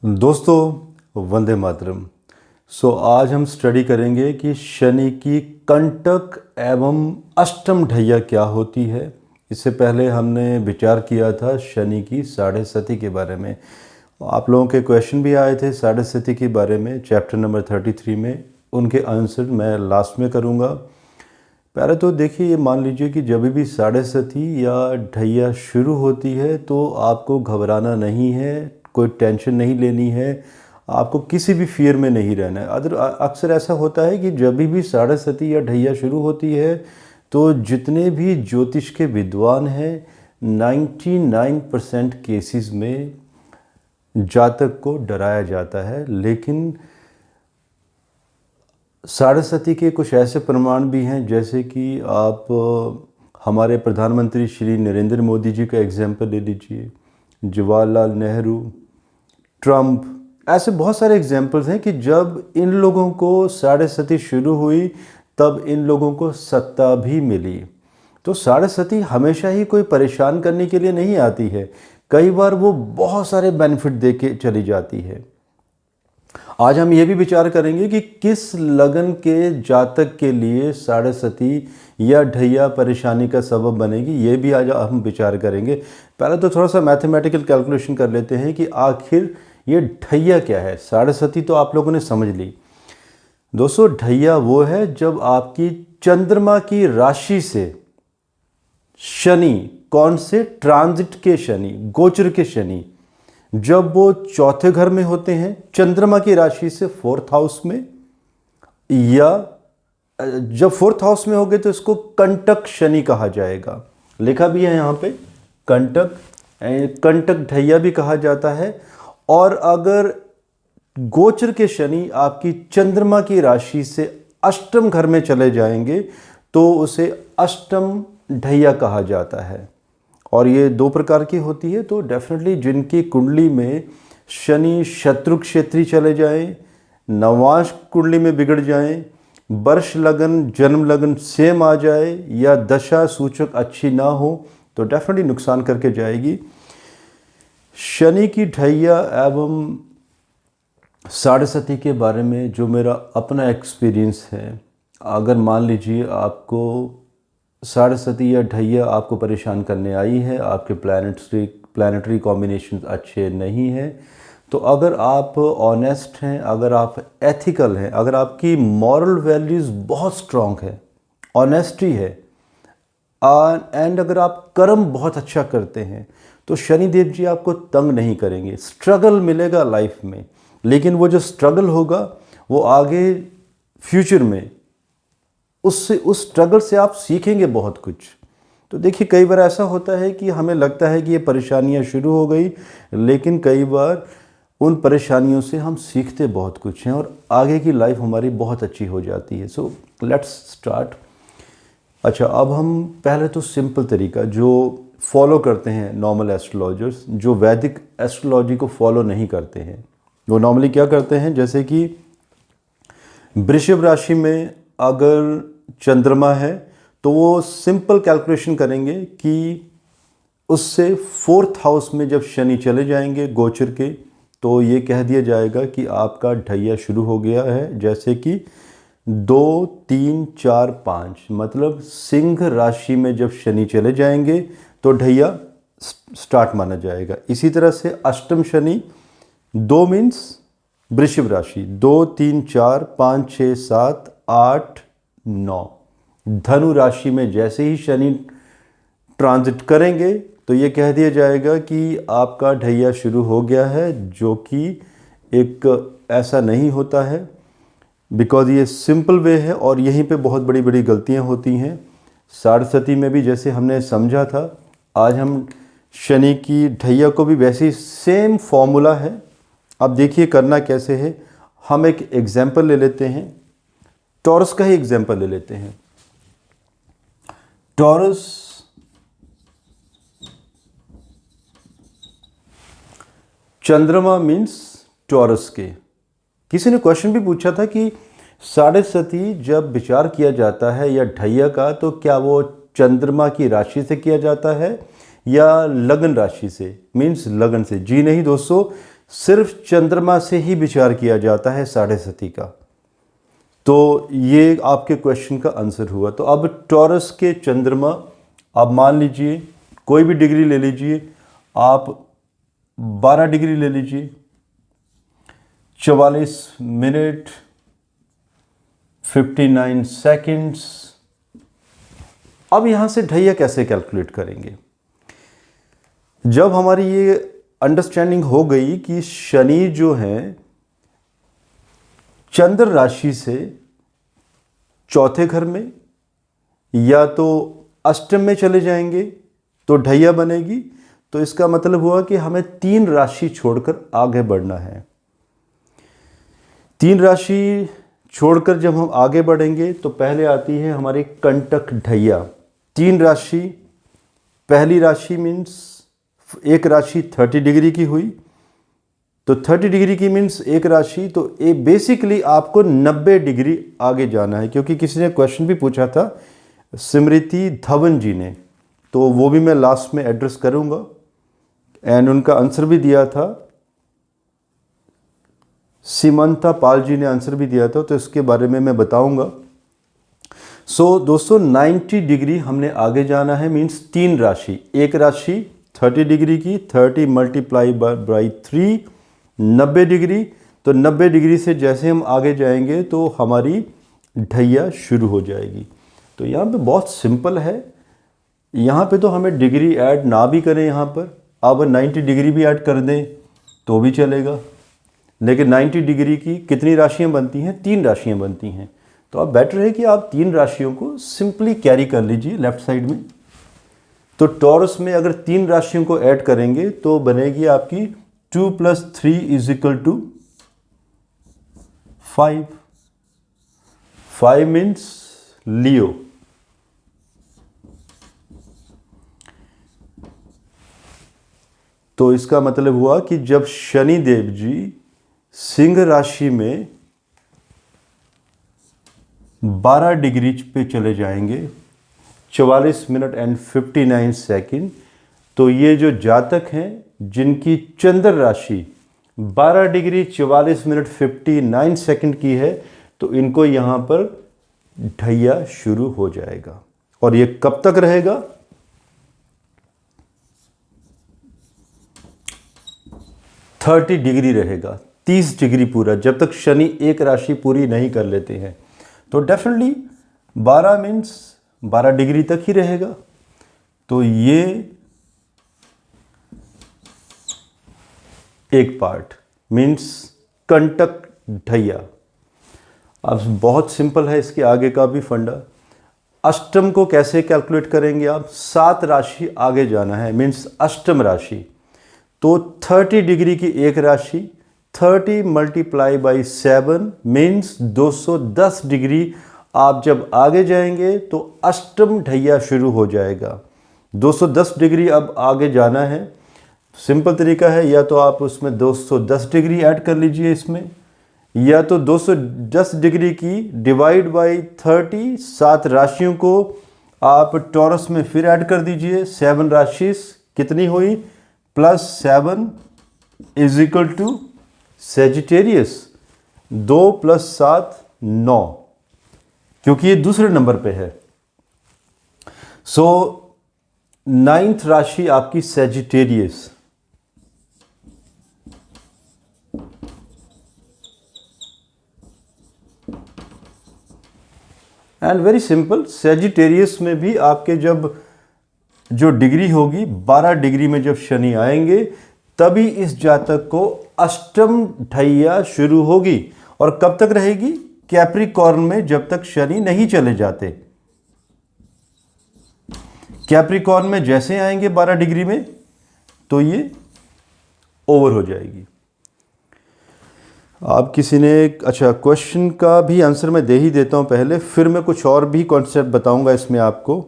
दोस्तों वंदे मातरम। आज हम स्टडी करेंगे कि शनि की कंटक एवं अष्टम ढैया क्या होती है। इससे पहले हमने विचार किया था शनि की साढ़े सती के बारे में। आप लोगों के क्वेश्चन भी आए थे साढ़े सती के बारे में चैप्टर नंबर 33 में। उनके आंसर मैं लास्ट में करूँगा। पहले तो देखिए, ये मान लीजिए कि जब भी साढ़े सती या ढैया शुरू होती है तो आपको घबराना नहीं है, कोई टेंशन नहीं लेनी है, आपको किसी भी फियर में नहीं रहना है। अक्सर ऐसा होता है कि जब भी साढ़े सती या ढैया शुरू होती है तो जितने भी ज्योतिष के विद्वान हैं 99% केसेस में जातक को डराया जाता है। लेकिन साढ़े सती के कुछ ऐसे प्रमाण भी हैं, जैसे कि आप हमारे प्रधानमंत्री श्री नरेंद्र मोदी जी का एग्जाम्पल ले लीजिए, जवाहरलाल नेहरू, ट्रम्प, ऐसे बहुत सारे एग्जाम्पल्स हैं कि जब इन लोगों को साढ़े सती शुरू हुई तब इन लोगों को सत्ता भी मिली। तो साढ़े सती हमेशा ही कोई परेशान करने के लिए नहीं आती है, कई बार वो बहुत सारे बेनिफिट दे के चली जाती है। आज हम ये भी विचार करेंगे कि किस लगन के जातक के लिए साढ़े सती या ढैया परेशानी का सबब बनेगी, ये भी आज हम विचार करेंगे। पहले तो थोड़ा सा मैथमेटिकल कैलकुलेशन कर लेते हैं कि आखिर ये ढैया क्या है। साढ़े सती तो आप लोगों ने समझ ली। दोस्तों, ढैया वो है जब आपकी चंद्रमा की राशि से शनि, कौन से, ट्रांजिट के शनि, गोचर के शनि, जब वो चौथे घर में होते हैं चंद्रमा की राशि से फोर्थ हाउस में, या जब फोर्थ हाउस में होंगे तो इसको कंटक शनि कहा जाएगा। लिखा भी है यहाँ पे कंटक, कंटक ढैया भी कहा जाता है। और अगर गोचर के शनि आपकी चंद्रमा की राशि से अष्टम घर में चले जाएंगे तो उसे अष्टम ढैया कहा जाता है। और ये दो प्रकार की होती है। तो डेफिनेटली जिनकी कुंडली में शनि शत्रु क्षेत्री चले जाएं, नवांश कुंडली में बिगड़ जाएं, वर्ष लगन जन्म लगन सेम आ जाए, या दशा सूचक अच्छी ना हो तो डेफिनेटली नुकसान करके जाएगी। शनि की ढैया एवं साढ़े सती के बारे में जो मेरा अपना एक्सपीरियंस है, अगर मान लीजिए आपको साढ़े सती या ढैया आपको परेशान करने आई है, आपके प्लानिटरी कॉम्बिनेशन अच्छे नहीं हैं, तो अगर आप ऑनेस्ट हैं, अगर आप एथिकल हैं, अगर आपकी मॉरल वैल्यूज़ बहुत स्ट्रॉन्ग है, ऑनेस्टी है, एंड अगर आप कर्म बहुत अच्छा करते हैं तो शनिदेव जी आपको तंग नहीं करेंगे। स्ट्रगल मिलेगा लाइफ में, लेकिन वो जो स्ट्रगल होगा वो आगे फ्यूचर में उस स्ट्रगल से आप सीखेंगे बहुत कुछ। तो देखिए, कई बार ऐसा होता है कि हमें लगता है कि ये परेशानियां शुरू हो गई, लेकिन कई बार उन परेशानियों से हम सीखते बहुत कुछ हैं और आगे की लाइफ हमारी बहुत अच्छी हो जाती है। So let's start. अच्छा, अब हम पहले तो सिंपल तरीका जो फॉलो करते हैं नॉर्मल एस्ट्रोलॉजर्स, जो वैदिक एस्ट्रोलॉजी को फॉलो नहीं करते हैं, वो नॉर्मली क्या करते हैं, जैसे कि वृषभ राशि में अगर चंद्रमा है तो वो सिंपल कैलकुलेशन करेंगे कि उससे फोर्थ हाउस में जब शनि चले जाएंगे गोचर के, तो ये कह दिया जाएगा कि आपका ढैया शुरू हो गया है। जैसे कि 2, 3, 4, 5, मतलब सिंह राशि में जब शनि चले जाएंगे तो ढैया स्टार्ट माना जाएगा। इसी तरह से अष्टम शनि, 2 मीन्स वृषभ राशि, 2, 3, 4, 5, 6, 7, 8, 9। धनु राशि में जैसे ही शनि ट्रांजिट करेंगे तो ये कह दिया जाएगा कि आपका ढैया शुरू हो गया है, जो कि एक ऐसा नहीं होता है, बिकॉज ये सिंपल वे है और यहीं पे बहुत बड़ी बड़ी गलतियां होती हैं। साढ़े सती में भी जैसे हमने समझा था, आज हम शनि की ढैया को भी वैसे ही सेम फॉर्मूला है। अब देखिए करना कैसे है। हम एक एग्जाम्पल ले लेते हैं, टॉरस का ही एग्जाम्पल ले लेते हैं। टॉरस चंद्रमा मीन्स टॉरस के। किसी ने क्वेश्चन भी पूछा था कि साढ़े सती जब विचार किया जाता है या ढैया का, तो क्या वो चंद्रमा की राशि से किया जाता है या लगन राशि से, मीन्स लगन से? जी नहीं दोस्तों, सिर्फ चंद्रमा से ही विचार किया जाता है 7.5 का। तो ये आपके क्वेश्चन का आंसर हुआ। तो अब टॉरस के चंद्रमा आप मान लीजिए कोई भी डिग्री ले लीजिए, आप 12 डिग्री ले लीजिए, 44 मिनट 59 सेकंड्स। अब यहां से ढैया कैसे कैलकुलेट करेंगे? जब हमारी ये अंडरस्टैंडिंग हो गई कि शनि जो है चंद्र राशि से चौथे घर में या तो अष्टम में चले जाएंगे तो ढैया बनेगी, तो इसका मतलब हुआ कि हमें 3 राशि छोड़कर आगे बढ़ना है। 3 राशि छोड़कर जब हम आगे बढ़ेंगे तो पहले आती है हमारी कंटक ढैया। 3 राशि, पहली राशि मीन्स एक राशि 30 डिग्री की हुई, तो 30 डिग्री की मीन्स एक राशि, तो बेसिकली आपको 90 डिग्री आगे जाना है। क्योंकि किसी ने क्वेश्चन भी पूछा था स्मृति धवन जी ने, तो वो भी मैं लास्ट में एड्रेस करूंगा, एंड उनका आंसर भी दिया था, सीमंता पाल जी ने आंसर भी दिया था, तो इसके बारे में मैं बताऊंगा। सो दोस्तों 90 डिग्री हमने आगे जाना है, मीन्स 3 राशि, एक राशि 30 डिग्री की, 30 मल्टीप्लाई बाई 3 90 डिग्री। तो 90 डिग्री से जैसे हम आगे जाएंगे तो हमारी ढैया शुरू हो जाएगी। तो यहाँ पे बहुत सिंपल है, यहाँ पे तो हमें डिग्री ऐड ना भी करें, यहाँ पर अब 90 डिग्री भी ऐड कर दें तो भी चलेगा, लेकिन 90 डिग्री की कितनी राशियाँ बनती हैं? 3 राशियाँ बनती हैं। तो अब बेटर है कि आप 3 राशियों को सिंपली कैरी कर लीजिए लेफ्ट साइड में। तो टॉरस में अगर 3 राशियों को ऐड करेंगे तो बनेगी आपकी 2 + 3 = 5। 5 मीन्स लियो। तो इसका मतलब हुआ कि जब शनि देव जी सिंह राशि में 12 डिग्री पे चले जाएंगे, 44 मिनट एंड 59 सेकंड, तो ये जो जातक हैं जिनकी चंद्र राशि 12 डिग्री 44 मिनट 59 सेकंड की है, तो इनको यहाँ पर ढैया शुरू हो जाएगा। और ये कब तक रहेगा? 30 डिग्री रहेगा, 30 डिग्री पूरा, जब तक शनि एक राशि पूरी नहीं कर लेते हैं। तो डेफिनेटली 12 मीन्स 12 डिग्री तक ही रहेगा। तो ये एक पार्ट मीन्स कंटक ढैया। अब बहुत सिंपल है, इसके आगे का भी फंडा। अष्टम को कैसे कैलकुलेट करेंगे आप? 7 राशि आगे जाना है, मीन्स अष्टम राशि। तो 30 डिग्री की एक राशि, 30 मल्टीप्लाई बाई 7 मीन्स 210 डिग्री। आप जब आगे जाएंगे तो अष्टम ढैया शुरू हो जाएगा। 210 डिग्री अब आगे जाना है। सिंपल तरीका है, या तो आप उसमें 210 डिग्री ऐड कर लीजिए इसमें, या तो 210 डिग्री की डिवाइड बाई 30, 7 राशियों को आप टॉरस में फिर ऐड कर दीजिए। 7 राशि कितनी हुई? +7 = सेजिटेरियस। 2 + 7 9, क्योंकि ये दूसरे नंबर पे है। सो 9th राशि आपकी Sagittarius. And very simple, Sagittarius में भी आपके जब जो डिग्री होगी 12 डिग्री में जब शनि आएंगे तभी इस जातक को अष्टम ढैया शुरू होगी। और कब तक रहेगी? कैप्रिकॉर्न में जब तक शनि नहीं चले जाते। कैप्रिकॉर्न में जैसे आएंगे 12 डिग्री में तो ये ओवर हो जाएगी। आप किसी ने अच्छा क्वेश्चन का भी आंसर मैं दे ही देता हूं पहले, फिर मैं कुछ और भी कॉन्सेप्ट बताऊंगा इसमें आपको।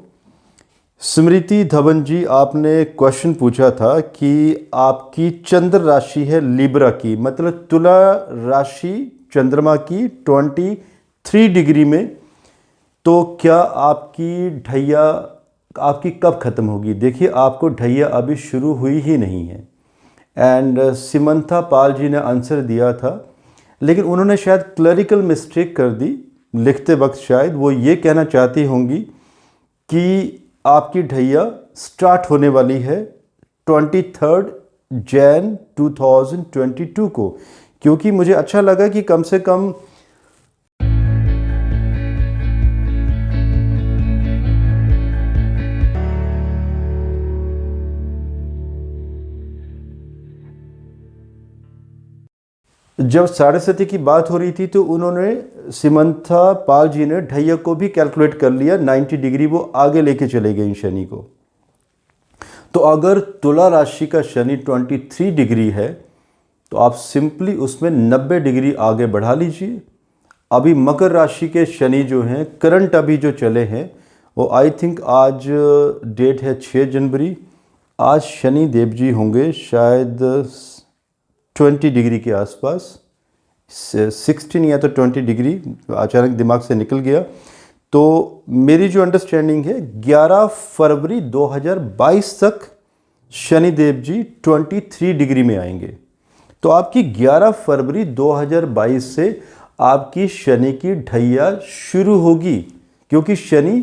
स्मृति धवन जी, आपने क्वेश्चन पूछा था कि आपकी चंद्र राशि है लिब्रा की, मतलब तुला राशि चंद्रमा की 23 डिग्री में, तो क्या आपकी ढैया आपकी कब ख़त्म होगी? देखिए, आपको ढैया अभी शुरू हुई ही नहीं है। एंड सिमंथा पाल जी ने आंसर दिया था, लेकिन उन्होंने शायद क्लरिकल मिस्टेक कर दी लिखते वक्त। शायद वो ये कहना चाहती होंगी कि आपकी ढैया स्टार्ट होने वाली है 23 जैन 2022 को, क्योंकि मुझे अच्छा लगा कि कम से कम जब साढ़े सती की बात हो रही थी तो उन्होंने सिमंथा पाल जी ने ढैया को भी कैलकुलेट कर लिया 90 डिग्री, वो आगे लेके चले गए शनि को। तो अगर तुला राशि का शनि 23 डिग्री है तो आप सिंपली उसमें 90 डिग्री आगे बढ़ा लीजिए। अभी मकर राशि के शनि जो हैं करंट अभी जो चले हैं वो आई थिंक आज डेट है 6 जनवरी, आज शनि देव जी होंगे शायद 20 डिग्री के आसपास, 16 या तो 20 डिग्री, अचानक दिमाग से निकल गया। तो मेरी जो अंडरस्टैंडिंग है 11 फरवरी 2022 तक शनि देव जी 23 डिग्री में आएंगे। तो आपकी 11 फरवरी 2022 से आपकी शनि की ढैया शुरू होगी, क्योंकि शनि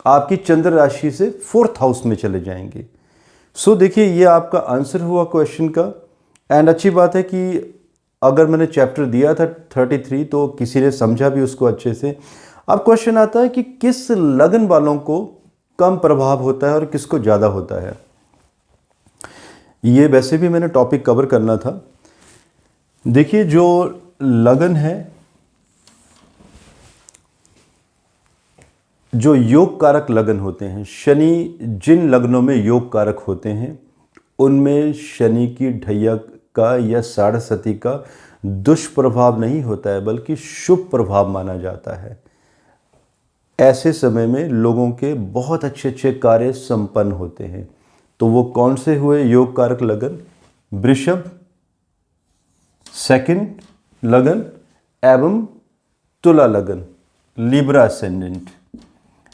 आपकी चंद्र राशि से 4th हाउस में चले जाएंगे। सो देखिए, ये आपका आंसर हुआ क्वेश्चन का। एंड अच्छी बात है कि अगर मैंने चैप्टर दिया था 33 तो किसी ने समझा भी उसको अच्छे से। अब क्वेश्चन आता है कि किस लगन वालों को कम प्रभाव होता है और किसको ज़्यादा होता है। ये वैसे भी मैंने टॉपिक कवर करना था। देखिए, जो लगन है, जो योग कारक लगन होते हैं, शनि जिन लग्नों में योग कारक होते हैं उनमें शनि की ढैया का या साढ़े सती का दुष्प्रभाव नहीं होता है, बल्कि शुभ प्रभाव माना जाता है। ऐसे समय में लोगों के बहुत अच्छे अच्छे कार्य संपन्न होते हैं। तो वो कौन से हुए योग कारक लगन? वृषभ, सेकंड लगन एवं तुला लगन, लिब्रा असेंडेंट।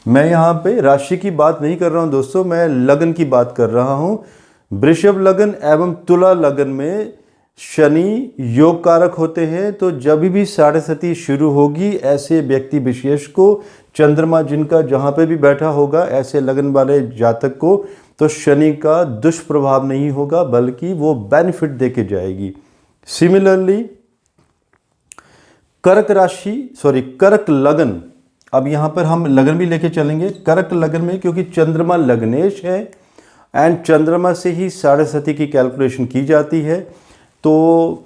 मैं यहाँ पे राशि की बात नहीं कर रहा हूँ दोस्तों, मैं लगन की बात कर रहा हूँ। वृषभ लगन एवं तुला लगन में शनि योग कारक होते हैं। तो जब भी साढ़े सती शुरू होगी, ऐसे व्यक्ति विशेष को, चंद्रमा जिनका जहाँ पे भी बैठा होगा, ऐसे लगन वाले जातक को, तो शनि का दुष्प्रभाव नहीं होगा, बल्कि वो बेनिफिट देके जाएगी। सिमिलरली कर्क लगन, अब यहाँ पर हम लगन भी लेके चलेंगे। कर्क लगन में क्योंकि चंद्रमा लग्नेश है एंड चंद्रमा से ही साढ़े सती की कैलकुलेशन की जाती है, तो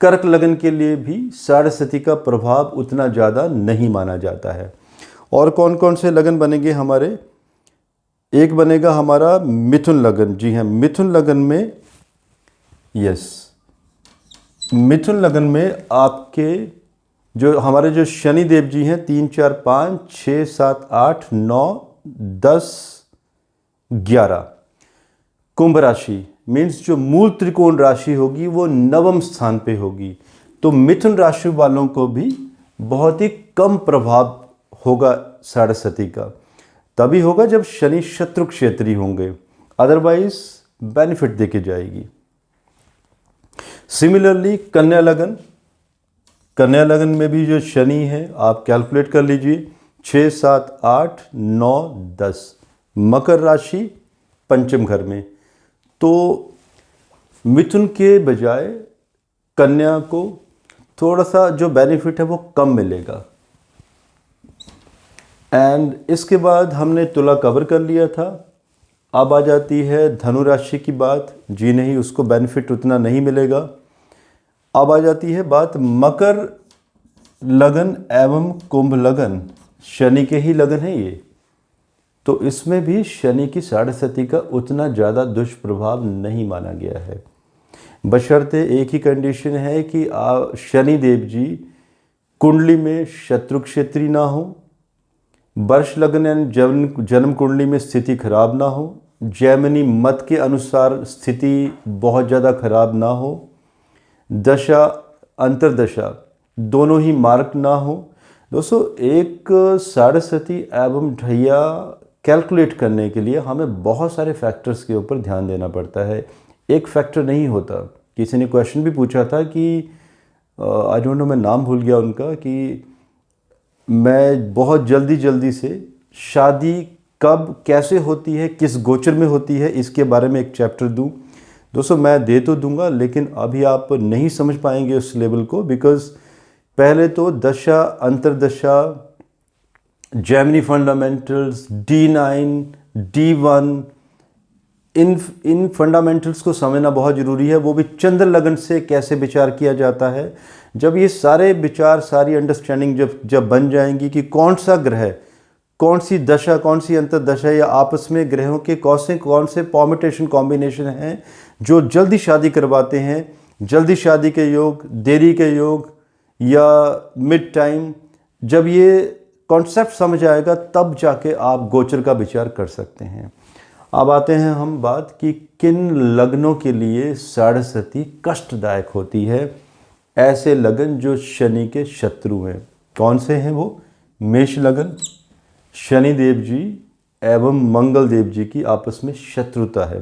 कर्क लगन के लिए भी साढ़े सती का प्रभाव उतना ज़्यादा नहीं माना जाता है। और कौन कौन से लगन बनेंगे हमारे? एक बनेगा हमारा मिथुन लगन। जी हाँ, मिथुन लगन में, यस, मिथुन लगन में आपके जो हमारे जो शनि देव जी हैं 3, 4, 5, 6, 7, 8, 9, 10, 11। कुंभ राशि मीन्स जो मूल त्रिकोण राशि होगी वो 9वें स्थान पे होगी। तो मिथुन राशि वालों को भी बहुत ही कम प्रभाव होगा साढ़े सती का। तभी होगा जब शनि शत्रु क्षेत्री होंगे, अदरवाइज बेनिफिट देके जाएगी। सिमिलरली कन्या लगन, कन्या लगन में भी जो शनि है आप कैलकुलेट कर लीजिए, 6, 7, 8, 9, 10। मकर राशि पंचम घर में, तो मिथुन के बजाय कन्या को थोड़ा सा जो बेनिफिट है वो कम मिलेगा। एंड इसके बाद हमने तुला कवर कर लिया था। अब आ जाती है धनु राशि की बात। जी नहीं, उसको बेनिफिट उतना नहीं मिलेगा। अब आ जाती है बात मकर लगन एवं कुंभ लगन, शनि के ही लगन है ये, तो इसमें भी शनि की साढ़े सती का उतना ज़्यादा दुष्प्रभाव नहीं माना गया है, बशर्ते एक ही कंडीशन है कि शनि देव जी कुंडली में शत्रु क्षेत्री ना हो, वर्ष लगन यानी जन्म कुंडली में स्थिति खराब ना हो, जैमिनी मत के अनुसार स्थिति बहुत ज़्यादा खराब ना हो, दशा अंतरदशा दोनों ही मार्क ना हो। दोस्तों, एक साढ़े सती एवं ढैया कैलकुलेट करने के लिए हमें बहुत सारे फैक्टर्स के ऊपर ध्यान देना पड़ता है। एक फैक्टर नहीं होता। किसी ने क्वेश्चन भी पूछा था कि आई डोंट नो, मैं नाम भूल गया उनका, कि मैं बहुत जल्दी से शादी कब कैसे होती है, किस गोचर में होती है, इसके बारे में एक चैप्टर दूं। दोस्तों मैं दे तो दूंगा, लेकिन अभी आप नहीं समझ पाएंगे उस लेवल को, बिकॉज पहले तो दशा, अंतरदशा, जेमिनी फंडामेंटल्स, D9, D1, इन फंडामेंटल्स को समझना बहुत ज़रूरी है। वो भी चंद्र लगन से कैसे विचार किया जाता है। जब ये सारे विचार, सारी अंडरस्टैंडिंग जब बन जाएंगी कि कौन सा ग्रह, कौन सी दशा, कौन सी अंतर्दशा, या आपस में ग्रहों के कौन से परम्यूटेशन कॉम्बिनेशन हैं जो जल्दी शादी करवाते हैं, जल्दी शादी के योग, देरी के योग, या मिड टाइम, जब ये कॉन्सेप्ट समझ आएगा तब जाके आप गोचर का विचार कर सकते हैं। अब आते हैं हम बात कि किन लग्नों के लिए साढ़ेसती कष्टदायक होती है। ऐसे लगन जो शनि के शत्रु हैं। कौन से हैं वो? मेष लगन, शनिदेव जी एवं मंगल देव जी की आपस में शत्रुता है।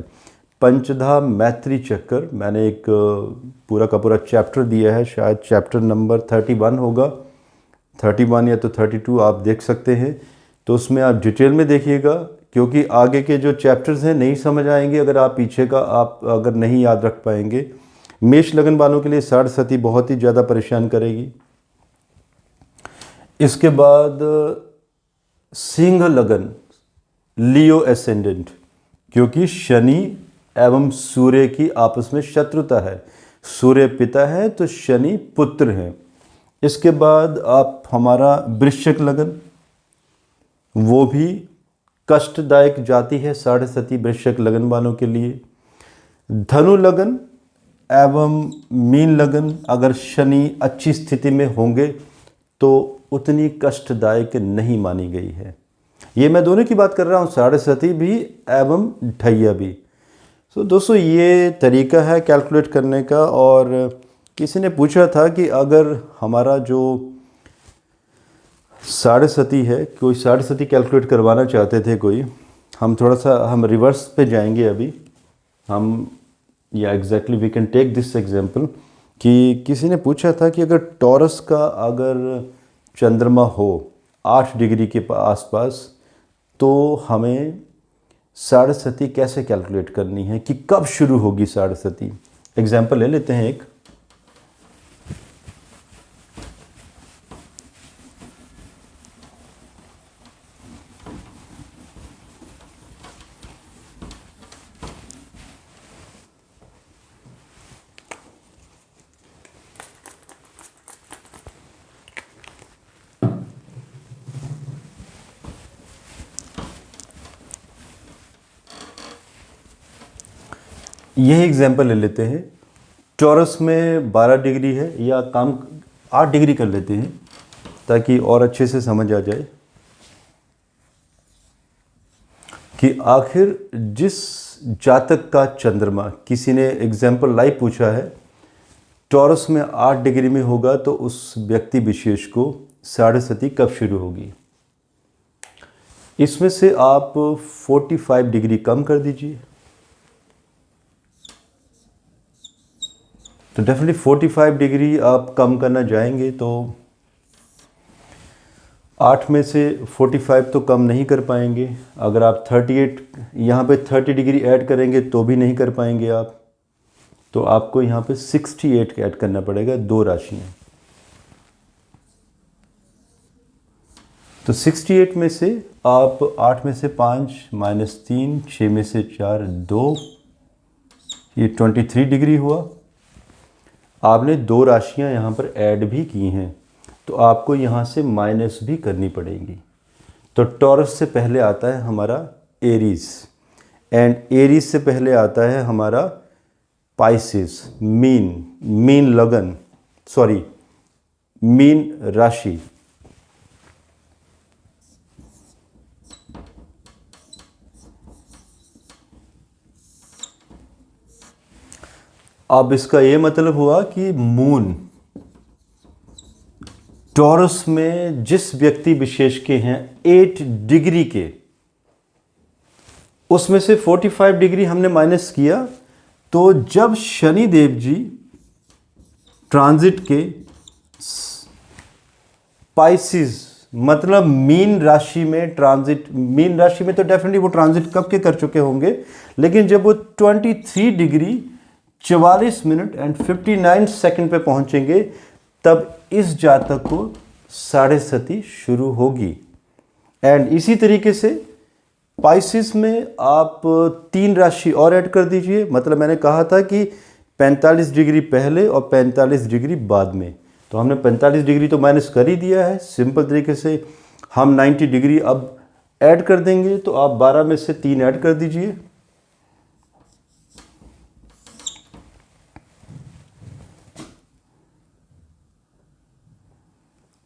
पंचधा मैत्री चक्कर, मैंने एक पूरा का पूरा चैप्टर दिया है, शायद चैप्टर नंबर 31 होगा, 31 या तो 32, आप देख सकते हैं। तो उसमें आप डिटेल में देखिएगा, क्योंकि आगे के जो चैप्टर्स हैं नहीं समझ आएंगे अगर आप पीछे का आप अगर नहीं याद रख पाएंगे। मेष लगन वालों के लिए साढ़ेसती बहुत ही ज़्यादा परेशान करेगी। इसके बाद सिंह लगन, लियो एसेंडेंट, क्योंकि शनि एवं सूर्य की आपस में शत्रुता है। सूर्य पिता है तो शनि पुत्र हैं। इसके बाद आप हमारा वृश्चिक लगन, वो भी कष्टदायक जाति है साढ़ेसती वृश्चिक लगन वालों के लिए। धनु लगन एवं मीन लगन, अगर शनि अच्छी स्थिति में होंगे तो उतनी कष्टदायक नहीं मानी गई है। ये मैं दोनों की बात कर रहा हूँ, साढ़ेसती भी एवं ढैया भी। तो दोस्तों ये तरीका है कैलकुलेट करने का। और किसी ने पूछा था कि अगर हमारा जो साढ़ेसती है, कोई साढ़ेसती कैलकुलेट करवाना चाहते थे कोई, हम थोड़ा सा हम रिवर्स पे जाएंगे अभी हम, या exactly we can take this example, कि किसी ने पूछा था कि अगर टॉरस का अगर चंद्रमा हो 8 डिग्री के आसपास, तो हमें साढ़ेसती कैसे कैलकुलेट करनी है, कि कब शुरू होगी साढ़ेसती। एग्जाम्पल ले लेते हैं एक। यही एग्जाम्पल ले लेते हैं। टॉरस में 12 डिग्री है, या काम 8 डिग्री कर लेते हैं ताकि और अच्छे से समझ आ जाए कि आखिर जिस जातक का चंद्रमा, किसी ने एग्जाम्पल लाइव पूछा है, टॉरस में 8 डिग्री में होगा तो उस व्यक्ति विशेष को साढ़ेसती कब शुरू होगी। इसमें से आप 45 डिग्री कम कर दीजिए, तो डेफिनेटली 45 डिग्री आप कम करना जाएंगे तो 8 में से 45 तो कम नहीं कर पाएंगे। अगर आप 38 यहाँ पे 30 डिग्री ऐड करेंगे तो भी नहीं कर पाएंगे आप, तो आपको यहाँ पे 68 ऐड करना पड़ेगा, 2 राशियाँ। तो 68 में से आप 8 में से 5 माइनस 3, 6 में से 4, 2, ये 23 डिग्री हुआ। आपने 2 राशियां यहाँ पर ऐड भी की हैं, तो आपको यहाँ से माइनस भी करनी पड़ेगी। तो टॉरस से पहले आता है हमारा एरीज, एंड एरीज से पहले आता है हमारा पाइसेस, मीन लगन, सॉरी मीन राशि। अब इसका ये मतलब हुआ कि मून टॉरस में जिस व्यक्ति विशेष के हैं 8 डिग्री के, उसमें से 45 डिग्री हमने माइनस किया तो जब शनि देव जी ट्रांजिट के पाइसिस मतलब मीन राशि में ट्रांजिट, मीन राशि में तो डेफिनेटली वो ट्रांजिट कब के कर चुके होंगे, लेकिन जब वो 23 डिग्री 44 मिनट एंड 59 सेकंड पे पहुंचेंगे तब इस जातक को साढ़े सती शुरू होगी। एंड इसी तरीके से पाइसिस में आप 3 राशि और ऐड कर दीजिए, मतलब मैंने कहा था कि 45 डिग्री पहले और 45 डिग्री बाद में, तो हमने 45 डिग्री तो माइनस कर ही दिया है। सिंपल तरीके से हम 90 डिग्री अब ऐड कर देंगे, तो आप 12 में से 3 ऐड कर दीजिए।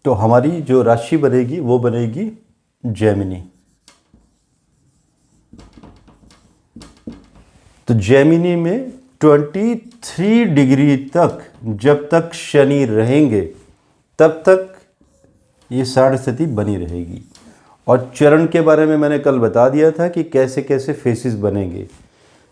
तो हमारी जो राशि बनेगी वो बनेगी जेमिनी। तो जेमिनी में 23 डिग्री तक जब तक शनि रहेंगे तब तक ये साढ़े सती बनी रहेगी। और चरण के बारे में मैंने कल बता दिया था कि कैसे कैसे फेसेस बनेंगे।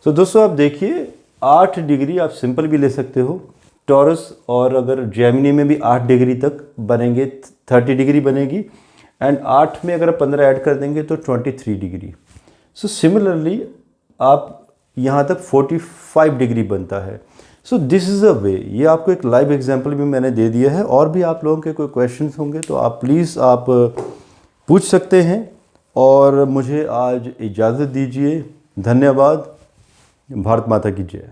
तो दोस्तों आप देखिए 8 डिग्री आप सिंपल भी ले सकते हो टॉरस, और अगर जेमिनी में भी 8 डिग्री तक बनेंगे 30 डिग्री बनेगी, एंड 8 में अगर 15 ऐड कर देंगे तो 23 डिग्री। सो सिमिलरली आप यहाँ तक 45 डिग्री बनता है। सो दिस इज़ अ वे। ये आपको एक लाइव एग्जांपल भी मैंने दे दिया है। और भी आप लोगों के कोई क्वेश्चंस होंगे तो आप प्लीज़ आप पूछ सकते हैं। और मुझे आज इजाज़त दीजिए। धन्यवाद। भारत माता की जय।